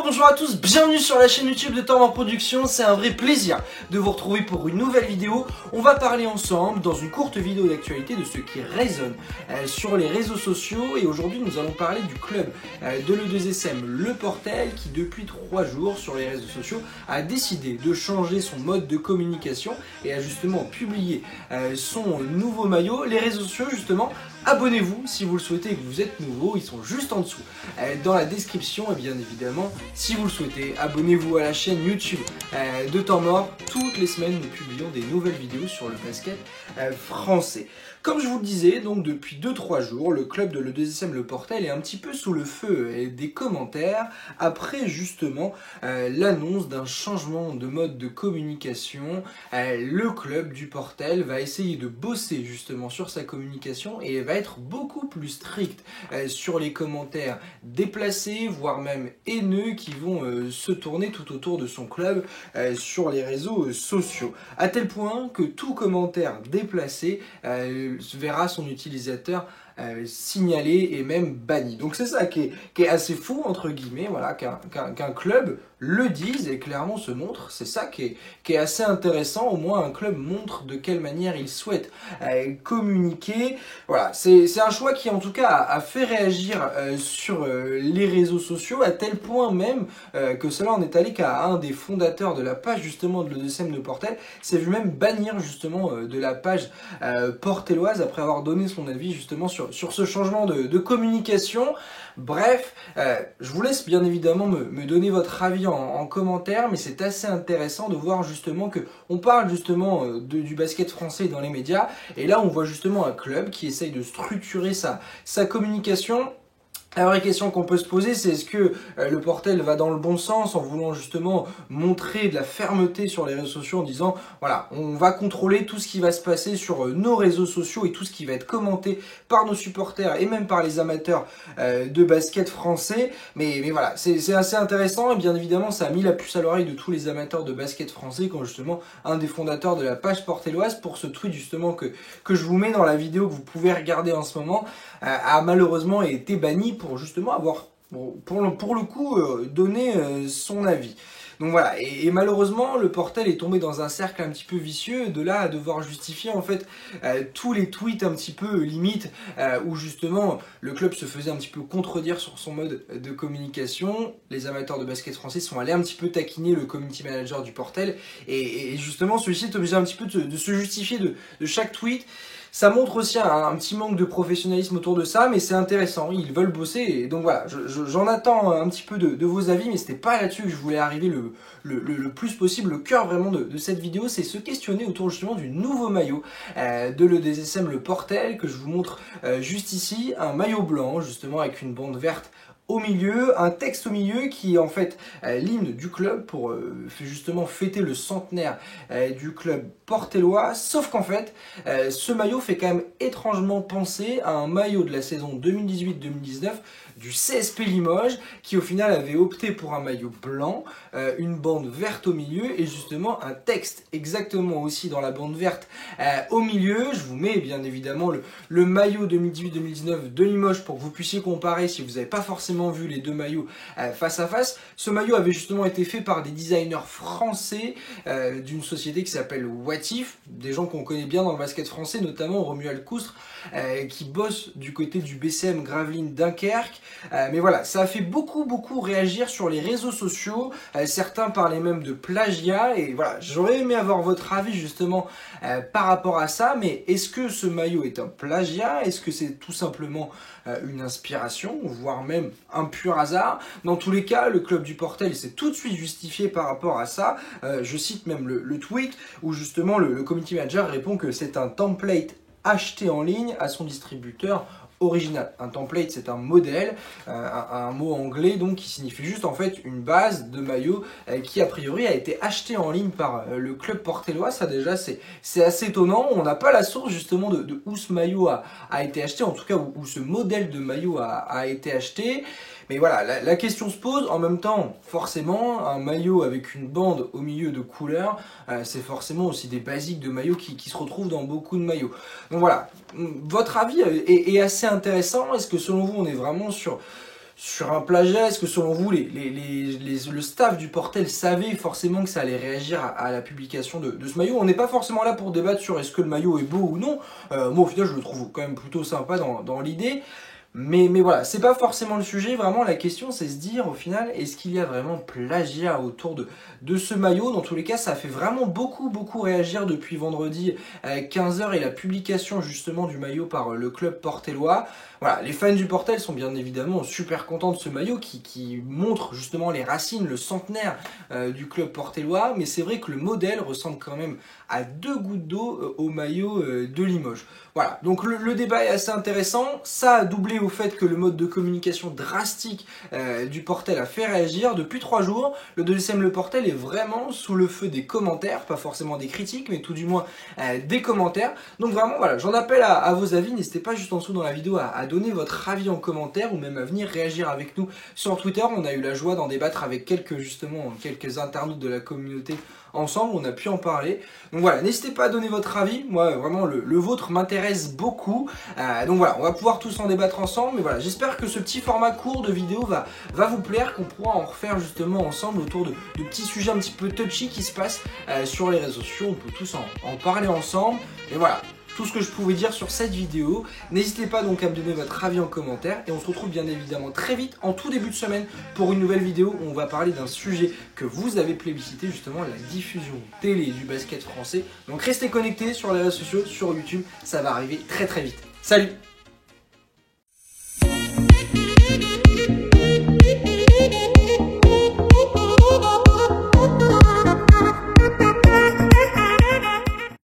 bonjour à tous, bienvenue sur la chaîne YouTube de Torment Production. C'est un vrai plaisir de vous retrouver pour une nouvelle vidéo. On va parler ensemble dans une courte vidéo d'actualité de ce qui résonne sur les réseaux sociaux. Et aujourd'hui nous allons parler du club de l'E2SM Le Portel qui depuis 3 jours sur les réseaux sociaux a décidé de changer son mode de communication et a justement publié son nouveau maillot. Les réseaux sociaux justement, abonnez-vous si vous le souhaitez et que vous êtes nouveau, ils sont juste en dessous dans la description. Et bien évidemment, si vous le souhaitez, abonnez-vous à la chaîne YouTube de Temps Mort. Toutes les semaines, nous publions des nouvelles vidéos sur le basket français. Comme je vous le disais, donc depuis 2-3 jours, le club de l'E2SM Le Portel est un petit peu sous le feu des commentaires après justement l'annonce d'un changement de mode de communication. Le club du Portel va essayer de bosser justement sur sa communication et va être beaucoup plus strict sur les commentaires déplacés, voire même haineux qui vont se tourner tout autour de son club sur les réseaux sociaux. À tel point que tout commentaire déplacé verra son utilisateur signalé et même banni. Donc c'est ça qui est assez fou entre guillemets, voilà, qu'un club le dise et clairement se montre. C'est ça qui est assez intéressant. Au moins un club montre de quelle manière il souhaite communiquer. Voilà, c'est un choix qui en tout cas a fait réagir sur les réseaux sociaux, à tel point même que cela en est allé qu'à un des fondateurs de la page justement de l'E2SM Le Portel s'est vu même bannir justement de la page portelloise après avoir donné son avis justement sur ce changement de communication. Bref, je vous laisse bien évidemment me donner votre avis en commentaire, mais c'est assez intéressant de voir justement que on parle justement du basket français dans les médias, et là on voit justement un club qui essaye de structurer sa communication. La vraie question qu'on peut se poser, c'est est-ce que le Portel va dans le bon sens en voulant justement montrer de la fermeté sur les réseaux sociaux en disant voilà, on va contrôler tout ce qui va se passer sur nos réseaux sociaux et tout ce qui va être commenté par nos supporters et même par les amateurs de basket français. Mais voilà, c'est assez intéressant et bien évidemment ça a mis la puce à l'oreille de tous les amateurs de basket français quand justement un des fondateurs de la page portelloise, pour ce tweet justement que je vous mets dans la vidéo que vous pouvez regarder en ce moment, a malheureusement été banni pour justement avoir, pour le coup, donné son avis. Donc voilà, et malheureusement, le Portel est tombé dans un cercle un petit peu vicieux, de là à devoir justifier en fait tous les tweets un petit peu limite, où justement le club se faisait un petit peu contredire sur son mode de communication. Les amateurs de basket français sont allés un petit peu taquiner le community manager du Portel, et justement celui-ci est obligé un petit peu de se justifier de chaque tweet. Ça montre aussi un petit manque de professionnalisme autour de ça, mais c'est intéressant, ils veulent bosser, et donc voilà, j'en attends un petit peu de vos avis, mais c'était pas là-dessus que je voulais arriver le plus possible. Le cœur vraiment de cette vidéo, c'est se questionner autour justement du nouveau maillot de l'E2SM Le Portel, que je vous montre juste ici, un maillot blanc justement avec une bande verte au milieu, un texte au milieu qui est en fait l'hymne du club pour justement fêter le centenaire du club portellois, sauf qu'en fait ce maillot fait quand même étrangement penser à un maillot de la saison 2018-2019 du CSP Limoges, qui au final avait opté pour un maillot blanc, une bande verte au milieu et justement un texte exactement aussi dans la bande verte au milieu. Je vous mets bien évidemment le maillot 2018-2019 de Limoges pour que vous puissiez comparer si vous n'avez pas forcément vu les deux maillots face à face. Ce maillot avait justement été fait par des designers français d'une société qui s'appelle Watif, des gens qu'on connaît bien dans le basket français, notamment Romuald Coustre, qui bosse du côté du BCM Gravelines Dunkerque. Mais voilà, ça a fait beaucoup réagir sur les réseaux sociaux. Certains parlaient même de plagiat, et voilà, j'aurais aimé avoir votre avis justement par rapport à ça. Mais est-ce que ce maillot est un plagiat? Est-ce que c'est tout simplement une inspiration, voire même un pur hasard? Dans tous les cas, le club du Portel s'est tout de suite justifié par rapport à ça. Je cite même le tweet où justement le community manager répond que c'est un template acheté en ligne à son distributeur original. Un template, c'est un modèle, un mot anglais donc qui signifie juste en fait une base de maillot qui a priori a été acheté en ligne par le club portellois. Ça déjà c'est assez étonnant. On n'a pas la source justement de où ce maillot a été acheté, en tout cas où ce modèle de maillot a été acheté. Mais voilà, la question se pose. En même temps, forcément, un maillot avec une bande au milieu de couleurs, c'est forcément aussi des basiques de maillots qui se retrouvent dans beaucoup de maillots. Donc voilà, votre avis est assez intéressant. Est-ce que selon vous, on est vraiment sur sur un plagiat? Est-ce que selon vous, le staff du Portel savait forcément que ça allait réagir à la publication de ce maillot? On n'est pas forcément là pour débattre sur est-ce que le maillot est beau ou non. Moi au final je le trouve quand même plutôt sympa dans l'idée. Mais voilà, c'est pas forcément le sujet, vraiment la question c'est se dire au final, est-ce qu'il y a vraiment plagiat autour de ce maillot? Dans tous les cas, ça a fait vraiment beaucoup réagir depuis vendredi 15h et la publication justement du maillot par le club portellois. Voilà, les fans du Portel sont bien évidemment super contents de ce maillot qui montre justement les racines, le centenaire du club portellois, mais c'est vrai que le modèle ressemble quand même à 2 gouttes d'eau au maillot de Limoges. Voilà, donc le débat est assez intéressant, ça a doublé au fait que le mode de communication drastique du Portel a fait réagir. Depuis 3 jours, le deuxième Le Portel est vraiment sous le feu des commentaires, pas forcément des critiques, mais tout du moins des commentaires. Donc vraiment, voilà, j'en appelle à vos avis, n'hésitez pas juste en dessous dans la vidéo à donner votre avis en commentaire ou même à venir réagir avec nous sur Twitter. On a eu la joie d'en débattre avec quelques internautes de la communauté ensemble, on a pu en parler. Donc voilà, n'hésitez pas à donner votre avis, moi vraiment le vôtre m'intéresse beaucoup. Donc voilà, on va pouvoir tous en débattre ensemble, mais voilà, j'espère que ce petit format court de vidéo va vous plaire, qu'on pourra en refaire justement ensemble autour de petits sujets un petit peu touchy qui se passent sur les réseaux sociaux, on peut tous en parler ensemble, et voilà. Tout ce que je pouvais dire sur cette vidéo. N'hésitez pas donc à me donner votre avis en commentaire et on se retrouve bien évidemment très vite en tout début de semaine pour une nouvelle vidéo où on va parler d'un sujet que vous avez plébiscité, justement la diffusion télé du basket français. Donc restez connectés sur les réseaux sociaux, sur YouTube, ça va arriver très vite. Salut!